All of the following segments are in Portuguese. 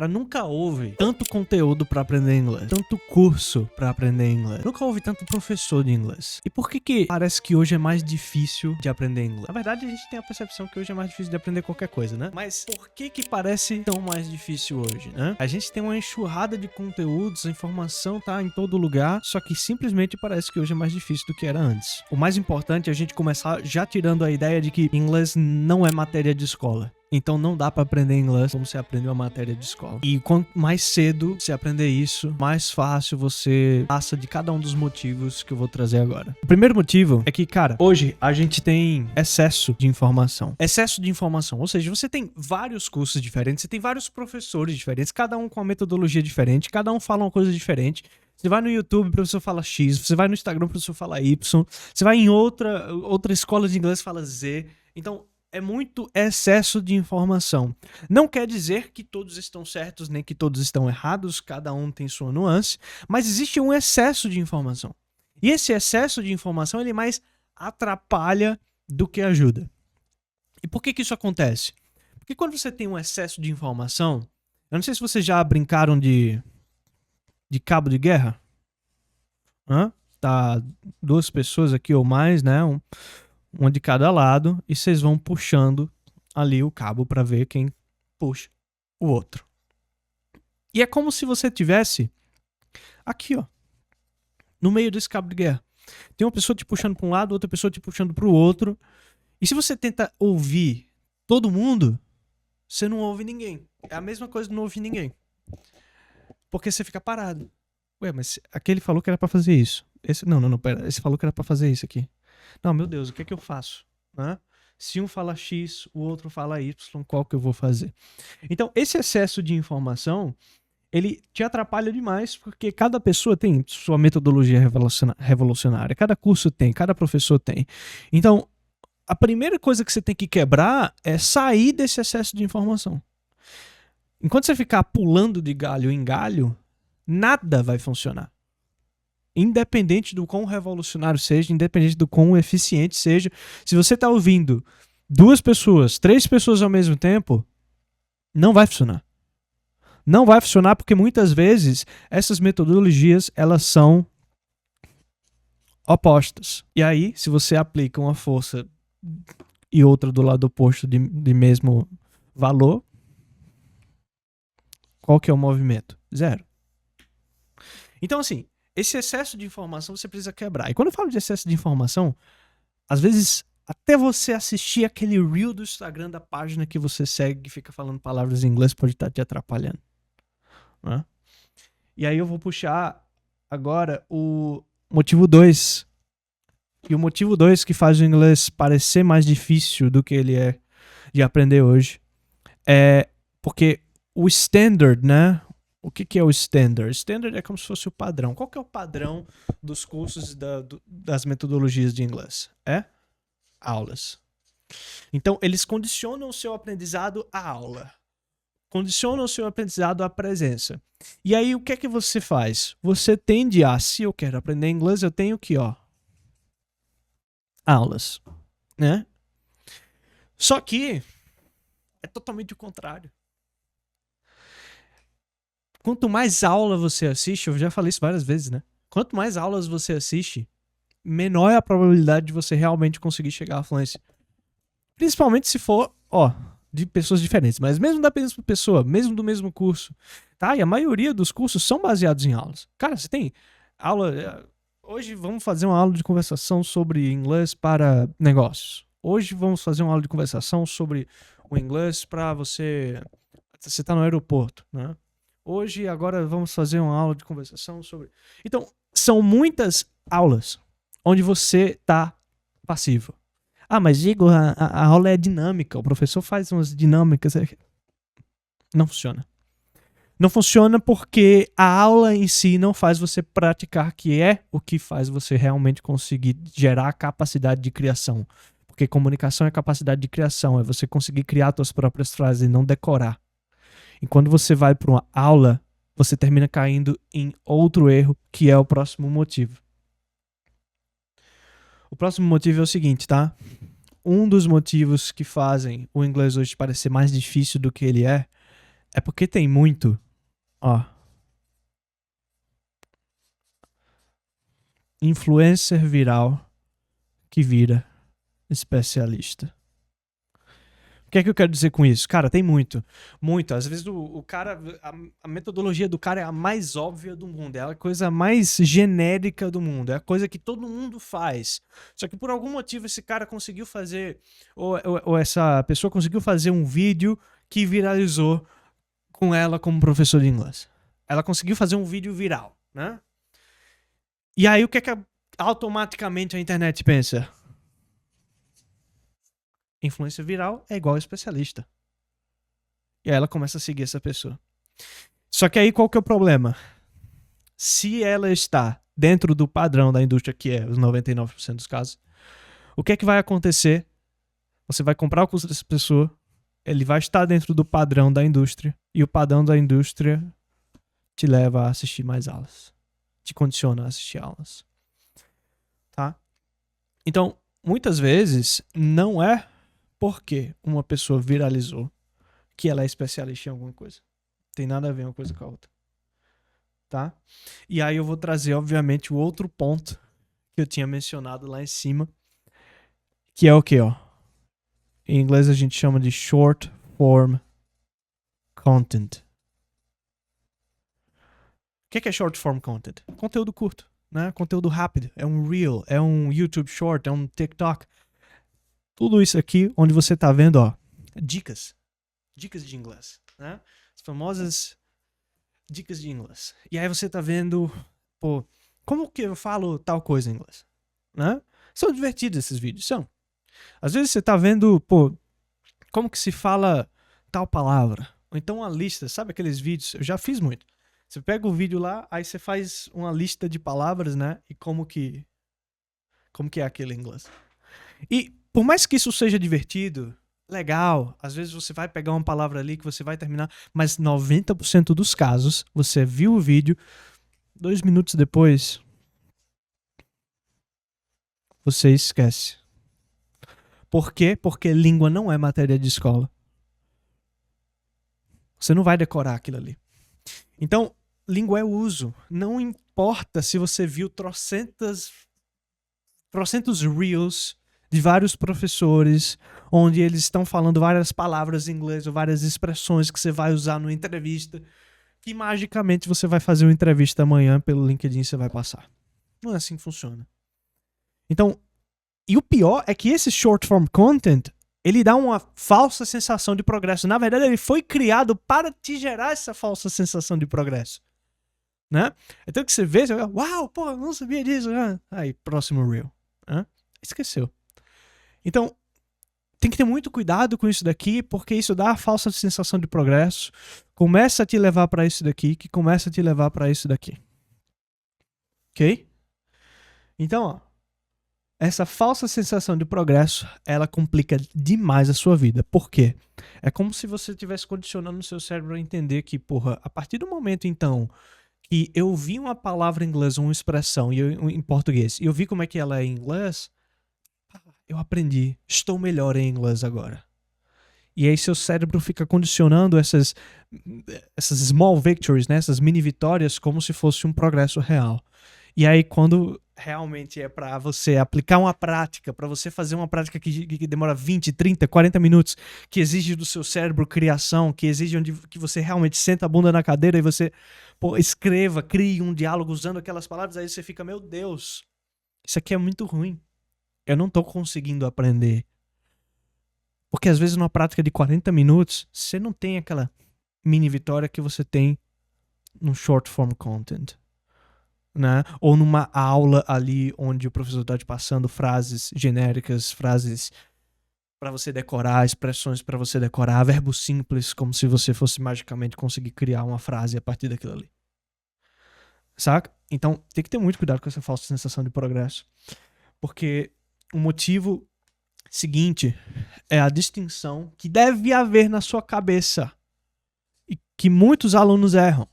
Cara, nunca houve tanto conteúdo pra aprender inglês, tanto curso pra aprender inglês. Nunca houve tanto professor de inglês. E por que parece que hoje é mais difícil de aprender inglês? Na verdade, a gente tem a percepção que hoje é mais difícil de aprender qualquer coisa, né? Mas por que parece tão mais difícil hoje, né? A gente tem uma enxurrada de conteúdos, a informação tá em todo lugar, só que simplesmente parece que hoje é mais difícil do que era antes. O mais importante é a gente começar já tirando a ideia de que inglês não é matéria de escola. Então não dá pra aprender inglês como você aprende uma matéria de escola. E quanto mais cedo você aprender isso, mais fácil você passa de cada um dos motivos que eu vou trazer agora. O primeiro motivo é que, cara, hoje a gente tem excesso de informação. Excesso de informação, ou seja, você tem vários cursos diferentes, você tem vários professores diferentes, cada um com uma metodologia diferente, cada um fala uma coisa diferente. Você vai no YouTube, o professor fala X, você vai no Instagram, o professor fala Y, você vai em outra escola de inglês, fala Z. Então, é muito excesso de informação. Não quer dizer que todos estão certos, nem que todos estão errados, cada um tem sua nuance, mas existe um excesso de informação. E esse excesso de informação, ele mais atrapalha do que ajuda. E por que isso acontece? Porque quando você tem um excesso de informação, eu não sei se vocês já brincaram de cabo de guerra. Tá duas pessoas aqui ou mais, né? Uma de cada lado, e vocês vão puxando ali o cabo para ver quem puxa o outro. E é como se você tivesse aqui, ó, no meio desse cabo de guerra. Tem uma pessoa te puxando para um lado, outra pessoa te puxando para o outro. E se você tenta ouvir todo mundo, você não ouve ninguém. É a mesma coisa de não ouvir ninguém. Porque você fica parado. Ué, mas aquele falou que era para fazer isso. Não, pera. Esse falou que era para fazer isso aqui. Não, meu Deus, o que é que eu faço? Se um fala X, o outro fala Y, qual que eu vou fazer? Então, esse excesso de informação, ele te atrapalha demais, porque cada pessoa tem sua metodologia revolucionária, cada curso tem, cada professor tem. Então, a primeira coisa que você tem que quebrar é sair desse excesso de informação. Enquanto você ficar pulando de galho em galho, nada vai funcionar. Independente do quão revolucionário seja, independente do quão eficiente seja, se você está ouvindo 2 pessoas, 3 pessoas ao mesmo tempo, não vai funcionar. Não vai funcionar porque muitas vezes essas metodologias, elas são opostas. E aí, se você aplica uma força e outra do lado oposto de mesmo valor, qual que é o movimento? Zero. Então, assim, esse excesso de informação você precisa quebrar. E quando eu falo de excesso de informação, às vezes até você assistir aquele reel do Instagram da página que você segue e fica falando palavras em inglês pode estar te atrapalhando. Né? E aí eu vou puxar agora o motivo 2. E o motivo 2 que faz o inglês parecer mais difícil do que ele é de aprender hoje é porque o standard, né? O que é o standard? Standard é como se fosse o padrão. Qual que é o padrão dos cursos das metodologias de inglês? É aulas. Então, eles condicionam o seu aprendizado à aula. Condicionam o seu aprendizado à presença. E aí, o que é que você faz? Você tende a, se eu quero aprender inglês, eu tenho que, aulas. Né? Só que é totalmente o contrário. Quanto mais aula você assiste, eu já falei isso várias vezes, né? Quanto mais aulas você assiste, menor é a probabilidade de você realmente conseguir chegar à fluência. Principalmente se for, de pessoas diferentes. Mas mesmo da mesma pessoa, mesmo do mesmo curso, tá? E a maioria dos cursos são baseados em aulas. Cara, você tem aula... Hoje vamos fazer uma aula de conversação sobre inglês para negócios. Hoje vamos fazer uma aula de conversação sobre o inglês para você... Você tá no aeroporto, né? Hoje, agora, vamos fazer uma aula de conversação sobre... Então, são muitas aulas onde você tá passivo. Mas Igor, a aula é dinâmica. O professor faz umas dinâmicas. Não funciona. Não funciona porque a aula em si não faz você praticar, que é o que faz você realmente conseguir gerar capacidade de criação. Porque comunicação é capacidade de criação. É você conseguir criar suas próprias frases e não decorar. E quando você vai para uma aula, você termina caindo em outro erro, que é o próximo motivo. O próximo motivo é o seguinte, tá? Um dos motivos que fazem o inglês hoje parecer mais difícil do que ele é É porque tem muito, ó, influencer viral que vira especialista. O que é que eu quero dizer com isso? Cara, tem muito. Muito. Às vezes o cara. A metodologia do cara é a mais óbvia do mundo. É a coisa mais genérica do mundo. É a coisa que todo mundo faz. Só que por algum motivo esse cara conseguiu fazer. Ou essa pessoa conseguiu fazer um vídeo que viralizou com ela como professor de inglês. Ela conseguiu fazer um vídeo viral, né? E aí o que é que automaticamente a internet pensa? Influência viral é igual a especialista. E aí ela começa a seguir essa pessoa. Só que aí qual que é o problema? Se ela está dentro do padrão da indústria, que é os 99% dos casos, o que é que vai acontecer? Você vai comprar o curso dessa pessoa, ele vai estar dentro do padrão da indústria, e o padrão da indústria te leva a assistir mais aulas. Te condiciona a assistir aulas. Tá? Então, muitas vezes, não é porque uma pessoa viralizou que ela é especialista em alguma coisa. Tem nada a ver uma coisa com a outra. Tá? E aí eu vou trazer, obviamente, o outro ponto que eu tinha mencionado lá em cima, que é o quê, ó? Em inglês a gente chama de short form content. O que é short form content? Conteúdo curto, né? Conteúdo rápido. É um Reel, é um YouTube Short, é um TikTok. Tudo isso aqui onde você tá vendo, ó, dicas. Dicas de inglês, né? As famosas dicas de inglês. E aí você tá vendo, pô, como que eu falo tal coisa em inglês, né? São divertidos esses vídeos, são. Às vezes você tá vendo, pô, como que se fala tal palavra. Ou então uma lista, sabe aqueles vídeos? Eu já fiz muito. Você pega o vídeo lá, aí você faz uma lista de palavras, né? E como que é aquele em inglês. E por mais que isso seja divertido, legal, às vezes você vai pegar uma palavra ali que você vai terminar, mas 90% dos casos, você viu o vídeo, 2 minutos depois, você esquece. Por quê? Porque língua não é matéria de escola. Você não vai decorar aquilo ali. Então, língua é uso. Não importa se você viu trocentos reels de vários professores, onde eles estão falando várias palavras em inglês ou várias expressões que você vai usar numa entrevista, que magicamente você vai fazer uma entrevista amanhã pelo LinkedIn e você vai passar. Não é assim que funciona. Então, e o pior é que esse short form content, ele dá uma falsa sensação de progresso. Na verdade, ele foi criado para te gerar essa falsa sensação de progresso. Né? Então que você vê, você vai, uau, pô, eu não sabia disso. Né? Aí, próximo reel. Né? Esqueceu. Então, tem que ter muito cuidado com isso daqui, porque isso dá a falsa sensação de progresso, começa a te levar para isso daqui, que começa a te levar para isso daqui. Ok? Então, ó, essa falsa sensação de progresso, ela complica demais a sua vida. Por quê? É como se você estivesse condicionando o seu cérebro a entender que, porra, a partir do momento, então, que eu vi uma palavra em inglês, uma expressão em português, e eu vi como é que ela é em inglês, eu aprendi, estou melhor em inglês agora. E aí seu cérebro fica condicionando essas small victories, né? Essas mini vitórias, como se fosse um progresso real. E aí quando realmente é para você aplicar uma prática, para você fazer uma prática que demora 20, 30, 40 minutos, que exige do seu cérebro criação, que exige que você realmente senta a bunda na cadeira e você escreva, crie um diálogo usando aquelas palavras, aí você fica, meu Deus, isso aqui é muito ruim. Eu não tô conseguindo aprender. Porque às vezes numa prática de 40 minutos, você não tem aquela mini vitória que você tem no short form content. Né? Ou numa aula ali onde o professor está te passando frases genéricas, frases para você decorar, expressões para você decorar, verbos simples, como se você fosse magicamente conseguir criar uma frase a partir daquilo ali. Saca? Então tem que ter muito cuidado com essa falsa sensação de progresso. Porque o motivo seguinte é a distinção que deve haver na sua cabeça e que muitos alunos erram.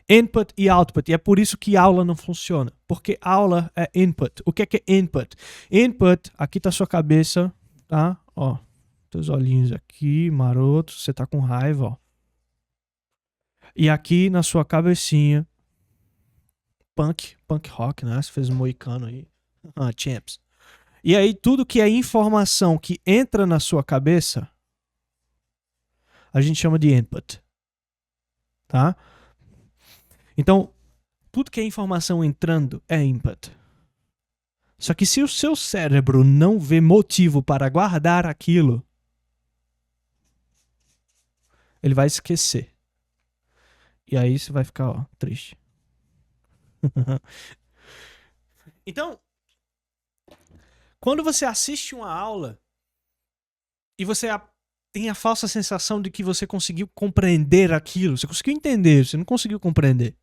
Input e output. E é por isso que aula não funciona. Porque aula é input. O que é input? Input, aqui tá a sua cabeça, tá? Ó, Teus olhinhos aqui, maroto, você tá com raiva, ó. E aqui na sua cabecinha, punk rock, né? Você fez um moicano aí. Champs. E aí tudo que é informação que entra na sua cabeça, a gente chama de input, tá? Então, tudo que é informação entrando é input. Só que se o seu cérebro não vê motivo para guardar aquilo, ele vai esquecer. E aí você vai ficar, ó, triste. Então, quando você assiste uma aula e você tem a falsa sensação de que você conseguiu compreender aquilo, você conseguiu entender, você não conseguiu compreender.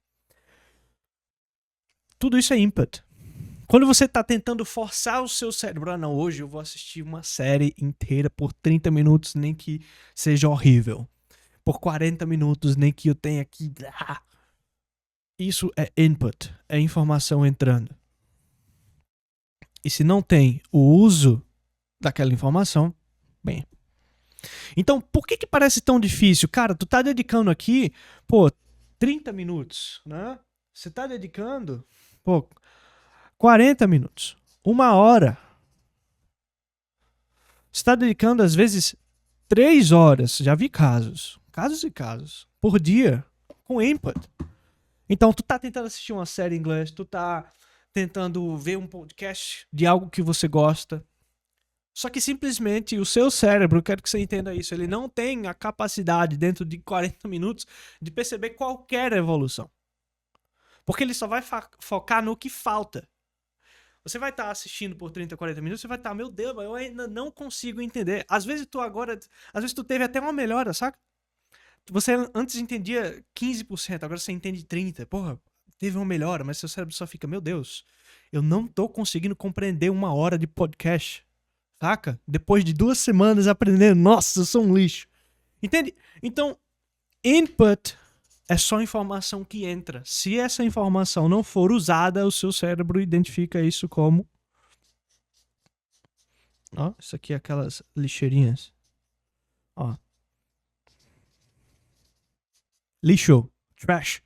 Tudo isso é input. Quando você está tentando forçar o seu cérebro, não, hoje eu vou assistir uma série inteira por 30 minutos, nem que seja horrível. Por 40 minutos, nem que eu tenha que... Isso é input, é informação entrando. E se não tem o uso daquela informação, bem... Então, por que parece tão difícil? Cara, tu tá dedicando aqui, 30 minutos, né? Você tá dedicando, 40 minutos, 1 hora. Você tá dedicando, às vezes, 3 horas, já vi casos e casos, por dia, com input. Então, tu tá tentando assistir uma série em inglês, tu tá tentando ver um podcast de algo que você gosta. Só que simplesmente o seu cérebro, quero que você entenda isso, ele não tem a capacidade dentro de 40 minutos de perceber qualquer evolução. Porque ele só vai focar no que falta. Você vai estar assistindo por 30, 40 minutos, você vai estar, meu Deus, eu ainda não consigo entender. Às vezes tu teve até uma melhora, saca? Você antes entendia 15%, agora você entende 30%. Porra, teve uma melhora, mas seu cérebro só fica, meu Deus, eu não tô conseguindo compreender 1 hora de podcast. Saca? Depois de 2 semanas aprendendo, nossa, eu sou um lixo. Entende? Então, input é só informação que entra. Se essa informação não for usada, o seu cérebro identifica isso como... Ó, isso aqui é aquelas lixeirinhas. Ó. Lixo. Trash.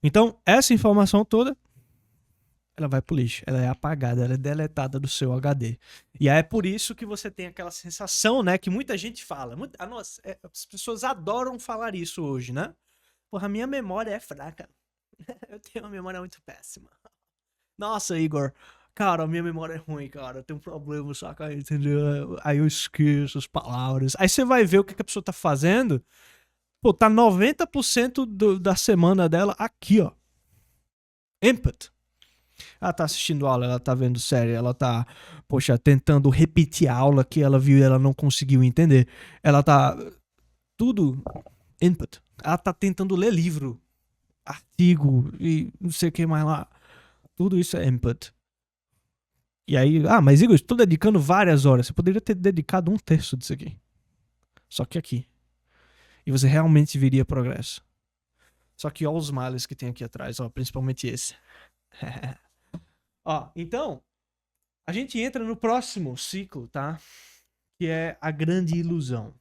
Então, essa informação toda, ela vai pro lixo. Ela é apagada, ela é deletada do seu HD. E aí é por isso que você tem aquela sensação, né, que muita gente fala. Nossa, as pessoas adoram falar isso hoje, né? Porra, a minha memória é fraca. Eu tenho uma memória muito péssima. Nossa, Igor, cara, a minha memória é ruim, cara. Eu tenho um problema, saca? Entendeu? Aí eu esqueço as palavras. Aí você vai ver o que a pessoa tá fazendo. Pô, tá 90% da semana dela aqui, ó. Input. Ela tá assistindo aula, ela tá vendo série, ela tá, tentando repetir a aula que ela viu e ela não conseguiu entender. Ela tá... Tudo input. Ela tá tentando ler livro, artigo e não sei o que mais lá. Tudo isso é input. E aí, mas Igor, estou dedicando várias horas. Você poderia ter dedicado 1/3 disso aqui. Só que aqui. E você realmente viria progresso. Só que ó os males que tem aqui atrás, ó, principalmente esse. Ó, então, a gente entra no próximo ciclo, tá? Que é a grande ilusão.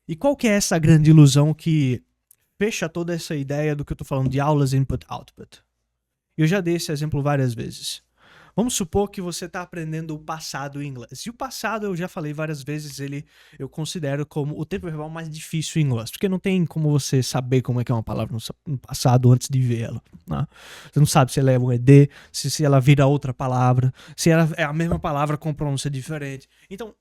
E qual que é essa grande ilusão que fecha toda essa ideia do que eu tô falando de aulas input-output? Eu já dei esse exemplo várias vezes. Vamos supor que você está aprendendo o passado em inglês. E o passado, eu já falei várias vezes, eu considero como o tempo verbal mais difícil em inglês. Porque não tem como você saber como é que é uma palavra no passado antes de vê-la. Né? Você não sabe se ela é um ED, se ela vira outra palavra, se ela é a mesma palavra com pronúncia diferente. Então,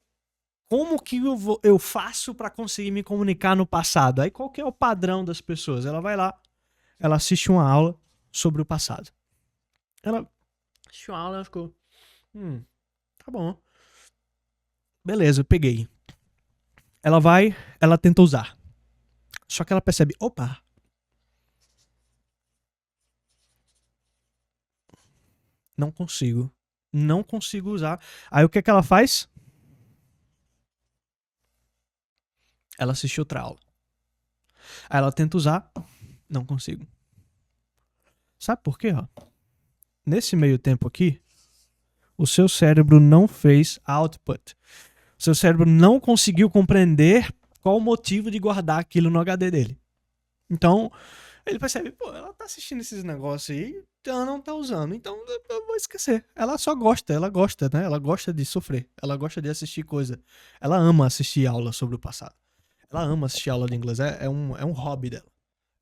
como que eu faço para conseguir me comunicar no passado? Aí qual que é o padrão das pessoas? Ela vai lá, ela assiste uma aula sobre o passado. Ela assistiu a aula, ela ficou... tá bom. Beleza, eu peguei. Ela tenta usar. Só que ela percebe, opa. Não consigo usar. Aí o que ela faz? Ela assiste outra aula. Aí ela tenta usar, não consigo. Sabe por quê, ó? Nesse meio tempo aqui, o seu cérebro não fez output. Seu cérebro não conseguiu compreender qual o motivo de guardar aquilo no HD dele. Então, ele percebe, pô, ela tá assistindo esses negócios aí, ela não tá usando, então eu vou esquecer. Ela só gosta, né? Ela gosta de sofrer, ela gosta de assistir coisa. Ela ama assistir aula sobre o passado. Ela ama assistir aula de inglês, é um hobby dela.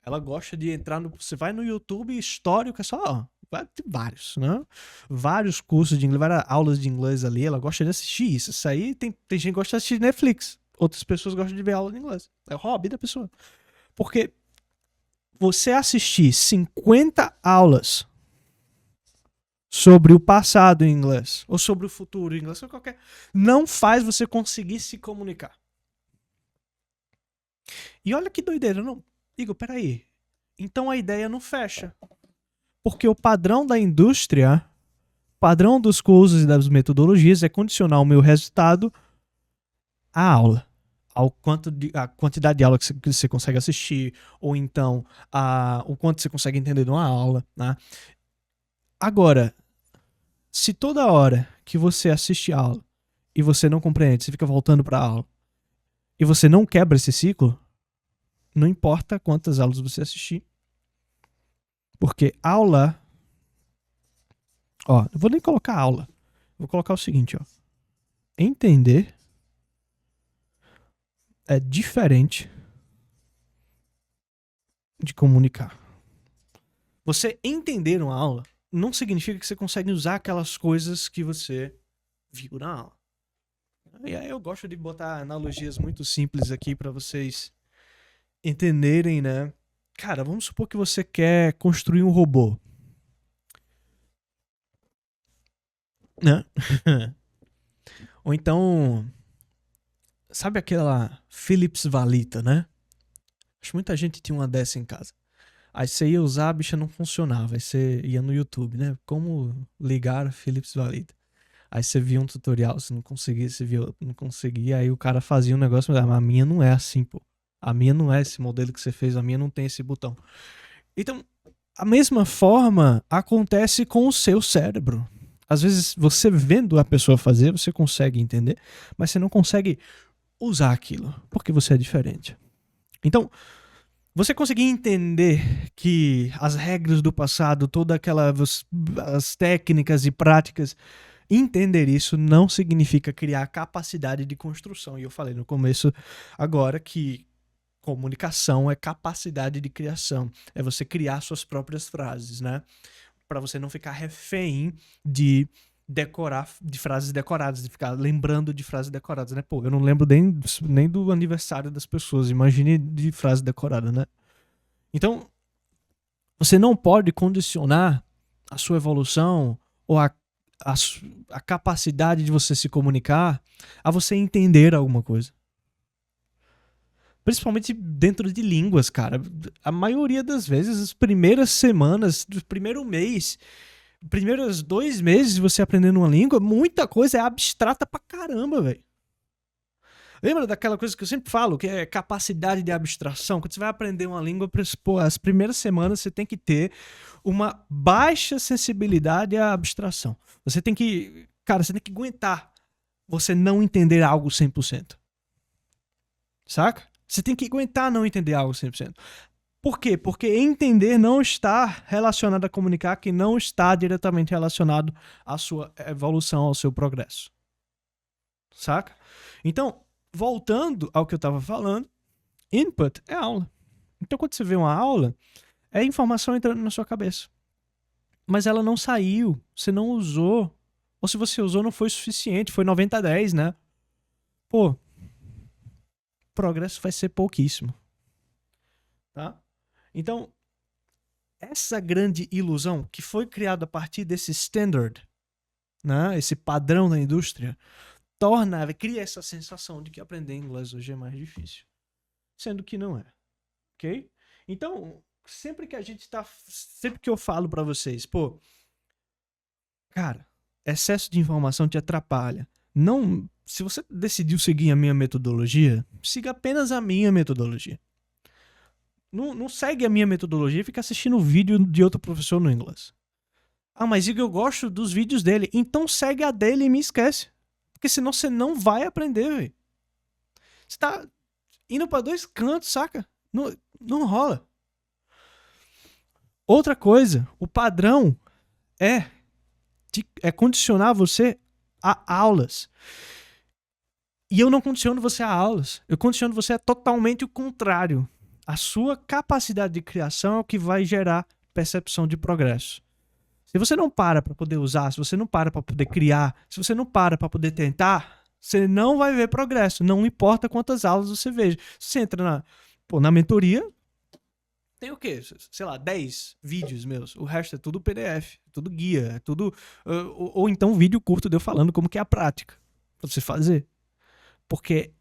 Ela gosta de entrar no... Você vai no YouTube histórico, é só... Ó, vai ter vários, né? Vários cursos de inglês, várias aulas de inglês ali. Ela gosta de assistir isso. Isso aí tem gente que gosta de assistir Netflix. Outras pessoas gostam de ver aula de inglês. É o hobby da pessoa. Porque você assistir 50 aulas sobre o passado em inglês, ou sobre o futuro em inglês, ou qualquer... não faz você conseguir se comunicar. E olha que doideira, não... Igor, peraí. Então a ideia não fecha. Porque o padrão da indústria, padrão dos cursos e das metodologias é condicionar o meu resultado à aula. A quantidade de aula que você consegue assistir, ou então o quanto você consegue entender de uma aula. Né? Agora, se toda hora que você assiste a aula e você não compreende, você fica voltando para a aula, e você não quebra esse ciclo, não importa quantas aulas você assistir. Porque aula... Ó, não vou nem colocar aula. Vou colocar o seguinte, ó. Entender é diferente de comunicar. Você entender uma aula não significa que você consegue usar aquelas coisas que você viu na aula. E aí eu gosto de botar analogias muito simples aqui para vocês entenderem, né? Cara, vamos supor que você quer construir um robô. Né? Ou então, sabe aquela Philips Valita, né? Acho que muita gente tinha uma dessa em casa. Aí você ia usar, a bicha não funcionava. Aí você ia no YouTube, né? Como ligar a Philips Valita. Aí você via um tutorial, você não conseguia, você via, não conseguia. Aí o cara fazia um negócio, mas a minha não é assim, pô. A minha não é esse modelo que você fez, a minha não tem esse botão. Então, a mesma forma acontece com o seu cérebro. Às vezes, você vendo a pessoa fazer, você consegue entender, mas você não consegue usar aquilo, porque você é diferente. Então, você conseguir entender que as regras do passado, todas aquelas as técnicas e práticas, entender isso não significa criar capacidade de construção. E eu falei no começo agora que comunicação é capacidade de criação. É você criar suas próprias frases, né? Para você não ficar refém de decorar, de frases decoradas, de ficar lembrando de frases decoradas, né? Pô, eu não lembro nem do aniversário das pessoas, imagine de frase decorada, né? Então, você não pode condicionar a sua evolução ou a capacidade de você se comunicar a você entender alguma coisa. Principalmente dentro de línguas, cara. A maioria das vezes, as primeiras semanas, do primeiro mês, primeiros 2 meses de você aprendendo uma língua, muita coisa é abstrata pra caramba, velho. Lembra daquela coisa que eu sempre falo, que é capacidade de abstração? Quando você vai aprender uma língua, pô, as primeiras semanas você tem que ter uma baixa sensibilidade à abstração. Você tem que, cara, você tem que aguentar você não entender algo 100%. Saca? Você tem que aguentar não entender algo 100%. Por quê? Porque entender não está relacionado a comunicar, que não está diretamente relacionado à sua evolução, ao seu progresso. Saca? Então, voltando ao que eu estava falando, input é aula. Então, quando você vê uma aula, é informação entrando na sua cabeça. Mas ela não saiu, você não usou. Ou se você usou, não foi suficiente, foi 90-10, né? Pô, progresso vai ser pouquíssimo. Tá? Então, essa grande ilusão que foi criada a partir desse standard, né, esse padrão da indústria, cria essa sensação de que aprender inglês hoje é mais difícil. Sendo que não é. Ok? Então, sempre que eu falo pra vocês, pô, cara, excesso de informação te atrapalha. Não, se você decidiu seguir a minha metodologia, siga apenas a minha metodologia. Não segue a minha metodologia e fica assistindo vídeo de outro professor no inglês. Ah, mas Igor, eu gosto dos vídeos dele. Então segue a dele e me esquece. Porque Porque senão você não vai aprender, velho. Você tá indo pra dois cantos, saca? Não rola. Outra coisa, o padrão é condicionar você a aulas. E eu não condiciono você a aulas. Eu condiciono você a totalmente o contrário. A sua capacidade de criação é o que vai gerar percepção de progresso. Se você não para poder usar, se você não para poder criar, se você não para poder tentar, você não vai ver progresso. Não importa quantas aulas você veja. Você entra na mentoria, tem o quê? Sei lá, 10 vídeos meus. O resto é tudo PDF, é tudo guia, é tudo... Ou então vídeo curto de eu falando como que é a prática pra você fazer. Porque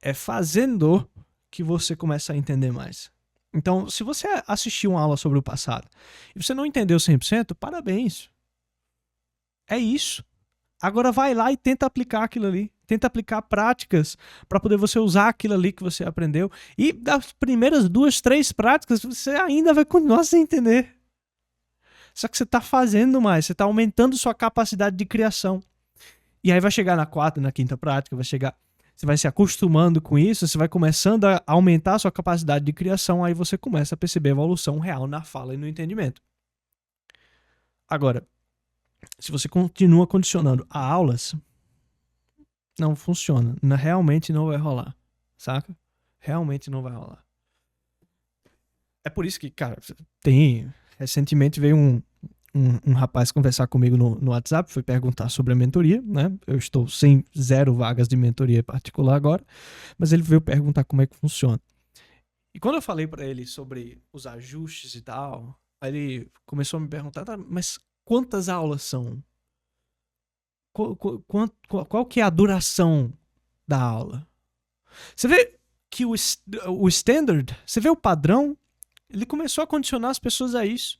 é fazendo que você começa a entender mais. Então, se você assistiu uma aula sobre o passado e você não entendeu 100%, parabéns. É isso. Agora vai lá e tenta aplicar aquilo ali. Tenta aplicar práticas para poder você usar aquilo ali que você aprendeu. E das primeiras 2, 3 práticas, você ainda vai continuar sem entender. Só que você está fazendo mais, você está aumentando sua capacidade de criação. E aí vai chegar na 4ª, na 5ª prática, você vai se acostumando com isso, você vai começando a aumentar a sua capacidade de criação, aí você começa a perceber a evolução real na fala e no entendimento. Agora, se você continua condicionando a aulas, não funciona. Realmente não vai rolar, saca? Realmente não vai rolar. É por isso que, cara, recentemente veio um rapaz conversar comigo no WhatsApp, foi perguntar sobre a mentoria, né? Eu estou sem 0 vagas de mentoria particular agora, mas ele veio perguntar como é que funciona. E quando eu falei pra ele sobre os ajustes e tal, aí ele começou a me perguntar, tá, mas quantas aulas são? Qual que é a duração da aula? Você vê que o standard, você vê o padrão, ele começou a condicionar as pessoas a isso.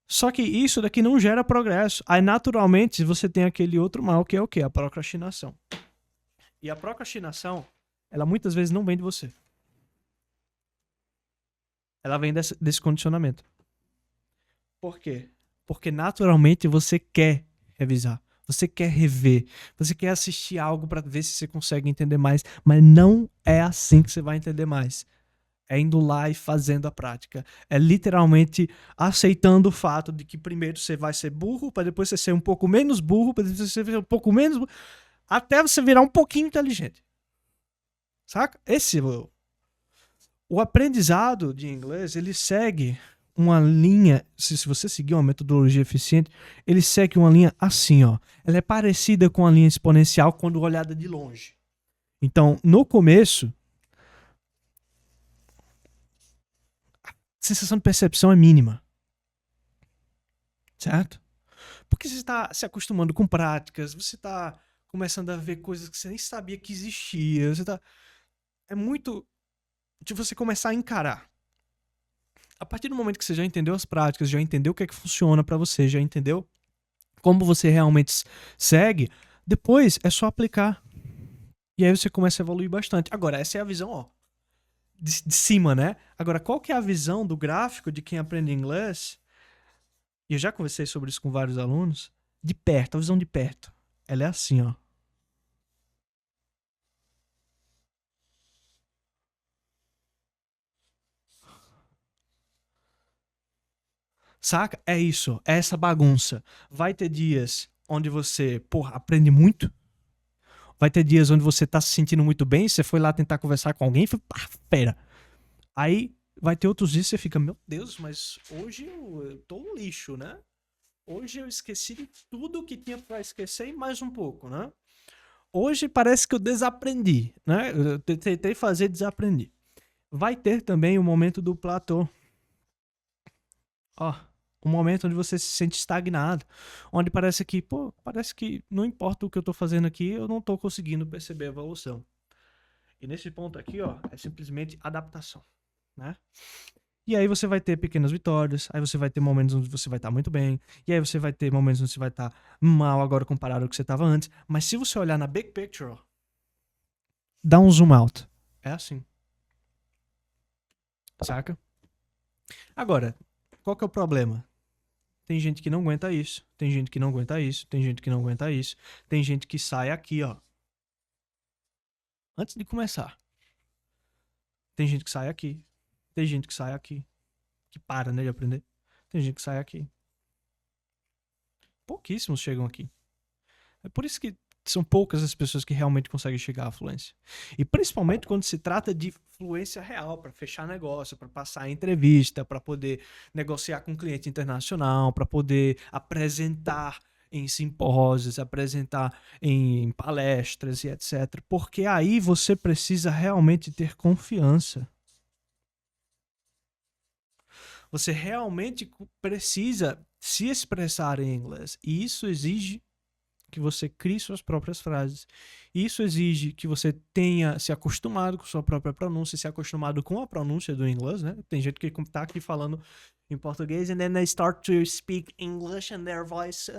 Só que isso daqui não gera progresso. Aí, naturalmente, você tem aquele outro mal, que é o quê? A procrastinação. E a procrastinação, ela muitas vezes não vem de você. Ela vem desse condicionamento. Por quê? Porque, naturalmente, você quer revisar. Você quer rever. Você quer assistir algo para ver se você consegue entender mais. Mas não é assim que você vai entender mais. É indo lá e fazendo a prática. É literalmente aceitando o fato de que primeiro você vai ser burro, para depois você ser um pouco menos burro, para depois você ser um pouco menos burro, até você virar um pouquinho inteligente. Saca? O aprendizado de inglês, ele segue uma linha, se você seguir uma metodologia eficiente, ele segue uma linha assim, ó. Ela é parecida com a linha exponencial quando olhada de longe. Então, no começo, sensação de percepção é mínima. Certo? Porque você está se acostumando com práticas, você está começando a ver coisas que você nem sabia que existia. É muito de você começar a encarar. A partir do momento que você já entendeu as práticas, já entendeu o que é que funciona para você, já entendeu como você realmente segue, depois é só aplicar. E aí você começa a evoluir bastante. Agora, essa é a visão, ó, de cima, né? Agora, qual que é a visão do gráfico de quem aprende inglês? E eu já conversei sobre isso com vários alunos. De perto, a visão de perto. Ela é assim, ó. Saca? É isso. É essa bagunça. Vai ter dias onde você, aprende muito. Vai ter dias onde você tá se sentindo muito bem. Você foi lá tentar conversar com alguém e foi, pera. Aí vai ter outros dias que você fica, meu Deus, mas hoje eu tô um lixo, né? Hoje eu esqueci de tudo que tinha pra esquecer e mais um pouco, né? Hoje parece que eu desaprendi, né? Eu tentei fazer desaprendi. Vai ter também o momento do platô. Ó, um momento onde você se sente estagnado, onde parece que não importa o que eu tô fazendo aqui, eu não tô conseguindo perceber a evolução. E nesse ponto aqui, ó, é simplesmente adaptação, né? E aí você vai ter pequenas vitórias, aí você vai ter momentos onde você vai estar muito bem, e aí você vai ter momentos onde você vai estar mal agora comparado ao que você estava antes. Mas se você olhar na big picture, ó, dá um zoom out. É assim. Saca? Agora, qual que é o problema? Tem gente que não aguenta isso. Tem gente que não aguenta isso. Tem gente que não aguenta isso. Tem gente que sai aqui, ó. Antes de começar. Tem gente que sai aqui. Tem gente que sai aqui. Que para, né, de aprender. Tem gente que sai aqui. Pouquíssimos chegam aqui. É por isso que são poucas as pessoas que realmente conseguem chegar à fluência. E principalmente quando se trata de fluência real, para fechar negócio, para passar entrevista, para poder negociar com cliente internacional, para poder apresentar em simpósios, apresentar em palestras e etc. Porque aí você precisa realmente ter confiança. Você realmente precisa se expressar em inglês. E isso exige que você crie suas próprias frases. Isso exige que você tenha se acostumado com sua própria pronúncia, se acostumado com a pronúncia do inglês, né? Tem gente que tá aqui falando em português and then they start to speak English and their voice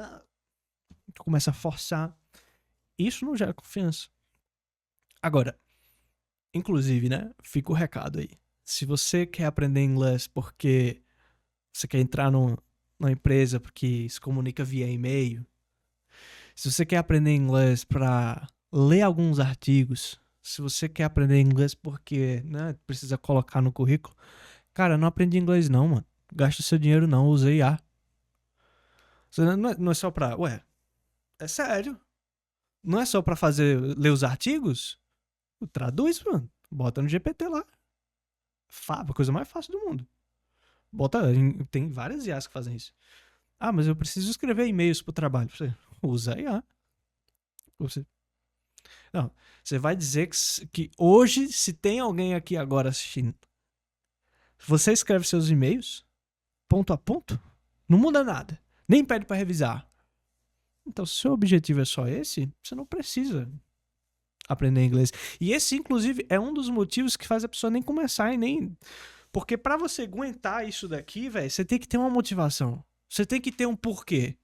começa a forçar. Isso não gera confiança. Agora, inclusive, né? Fica o recado aí. Se você quer aprender inglês porque você quer entrar numa empresa porque se comunica via e-mail, se você quer aprender inglês para ler alguns artigos, se você quer aprender inglês porque, né, precisa colocar no currículo, cara, não aprendi inglês não, mano. Gasta seu dinheiro não, usa IA. Não é só pra... Ué, é sério. Não é só pra ler os artigos? Traduz, mano. Bota no GPT lá. A coisa mais fácil do mundo. Tem várias IAs que fazem isso. Ah, mas eu preciso escrever e-mails pro trabalho. Você usa IA. Não, você vai dizer que hoje, se tem alguém aqui agora assistindo, você escreve seus e-mails, ponto a ponto, não muda nada, nem pede para revisar. Então, se o seu objetivo é só esse, você não precisa aprender inglês. E esse, inclusive, é um dos motivos que faz a pessoa nem começar e nem... Porque para você aguentar isso daqui, velho, você tem que ter uma motivação. Você tem que ter um porquê,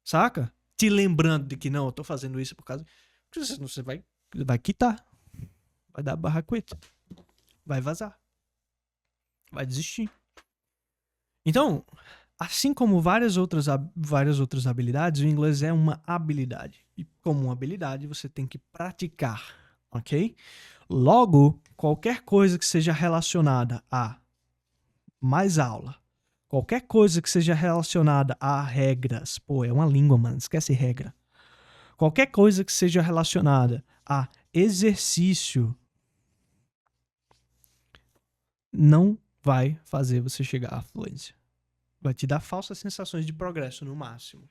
saca? Te lembrando de que não, eu tô fazendo isso por causa... Porque senão você vai quitar. Vai dar barra quit. Vai vazar. Vai desistir. Então, assim como várias outras habilidades, o inglês é uma habilidade. E como uma habilidade, você tem que praticar, ok? Logo, qualquer coisa que seja relacionada a mais aula, qualquer coisa que seja relacionada a regras, pô, é uma língua, mano, esquece regra. Qualquer coisa que seja relacionada a exercício não vai fazer você chegar à fluência. Vai te dar falsas sensações de progresso, no máximo.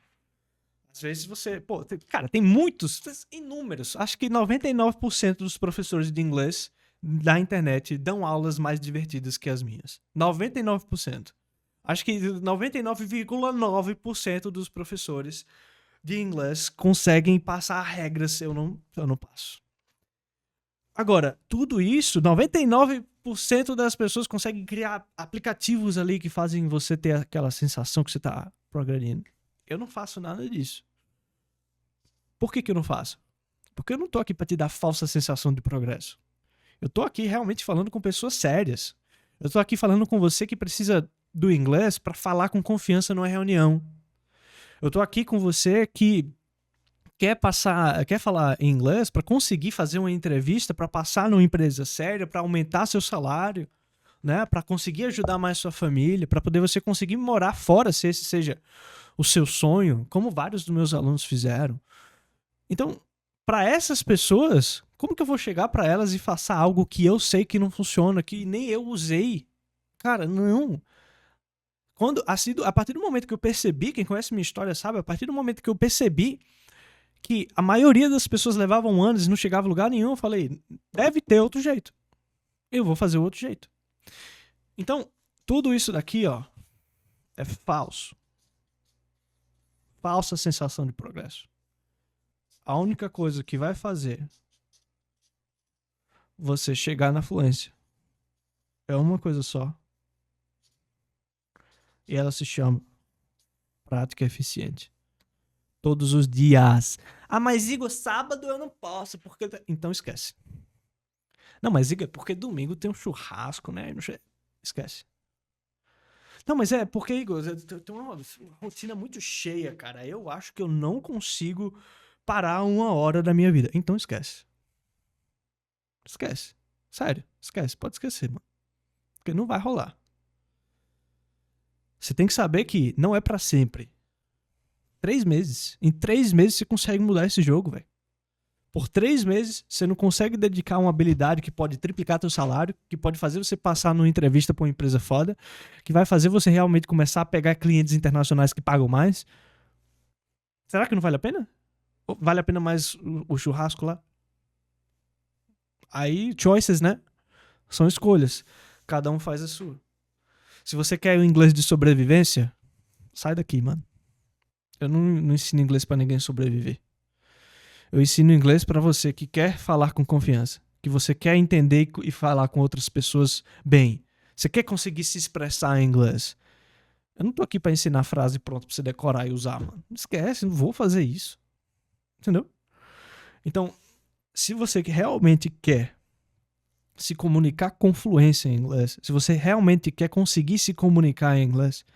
Às vezes você... Pô, tem muitos, inúmeros. Acho que 99% dos professores de inglês da internet dão aulas mais divertidas que as minhas. 99%. Acho que 99,9% dos professores de inglês conseguem passar regras, eu não passo. Agora, tudo isso, 99% das pessoas conseguem criar aplicativos ali que fazem você ter aquela sensação que você está progredindo. Eu não faço nada disso. Por que eu não faço? Porque eu não tô aqui para te dar falsa sensação de progresso. Eu tô aqui realmente falando com pessoas sérias. Eu tô aqui falando com você que precisa do inglês para falar com confiança numa reunião. Eu tô aqui com você que quer falar em inglês para conseguir fazer uma entrevista, para passar numa empresa séria, para aumentar seu salário, né? Para conseguir ajudar mais sua família, para poder você conseguir morar fora, se esse seja o seu sonho, como vários dos meus alunos fizeram. Então, para essas pessoas, como que eu vou chegar para elas e façar algo que eu sei que não funciona, que nem eu usei? Cara, não. A partir do momento que eu percebi, quem conhece minha história sabe, a partir do momento que eu percebi que a maioria das pessoas levavam anos e não chegava a lugar nenhum, eu falei, deve ter outro jeito. Eu vou fazer outro jeito. Então, tudo isso daqui, ó, é falso. Falsa sensação de progresso. A única coisa que vai fazer você chegar na fluência é uma coisa só. E ela se chama prática eficiente. Todos os dias. Ah, mas Igor, sábado eu não posso, porque... Então esquece. Não, mas Igor, porque domingo tem um churrasco, né? Esquece. Não, mas é porque, Igor, eu tenho uma rotina muito cheia, cara. Eu acho que eu não consigo parar 1 hora da minha vida. Então esquece. Esquece. Sério, esquece. Pode esquecer, mano. Porque não vai rolar. Você tem que saber que não é pra sempre. 3 meses. Em 3 meses você consegue mudar esse jogo, velho. Por 3 meses, você não consegue dedicar uma habilidade que pode triplicar teu salário, que pode fazer você passar numa entrevista pra uma empresa foda, que vai fazer você realmente começar a pegar clientes internacionais que pagam mais. Será que não vale a pena? Ou vale a pena mais o churrasco lá? Aí, choices, né? São escolhas. Cada um faz a sua. Se você quer o inglês de sobrevivência, sai daqui, mano. Eu não ensino inglês pra ninguém sobreviver. Eu ensino inglês pra você que quer falar com confiança, que você quer entender e falar com outras pessoas bem. Você quer conseguir se expressar em inglês. Eu não tô aqui pra ensinar frase pronta pra você decorar e usar, mano. Não esquece, não vou fazer isso. Entendeu? Então, se você realmente quer se comunicar com fluência em inglês, se você realmente quer conseguir se comunicar em inglês,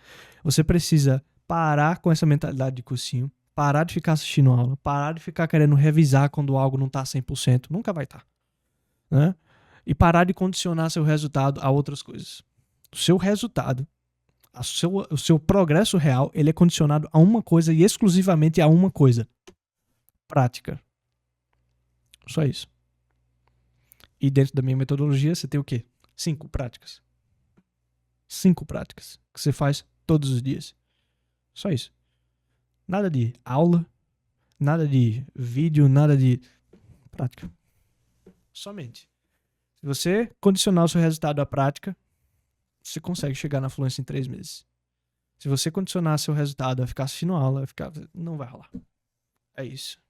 você precisa parar com essa mentalidade de cursinho, parar de ficar assistindo aula, parar de ficar querendo revisar quando algo não tá 100%, nunca vai estar, né? E parar de condicionar seu resultado a outras coisas. O seu resultado, o seu progresso real, ele é condicionado a uma coisa e exclusivamente a uma coisa: prática. Só isso. E dentro da minha metodologia, você tem o quê? 5 práticas. 5 práticas que você faz todos os dias. Só isso. Nada de aula, nada de vídeo, nada de prática. Somente. Se você condicionar o seu resultado à prática, você consegue chegar na fluência em 3 meses. Se você condicionar seu resultado a ficar assistindo aula, não vai rolar. É isso.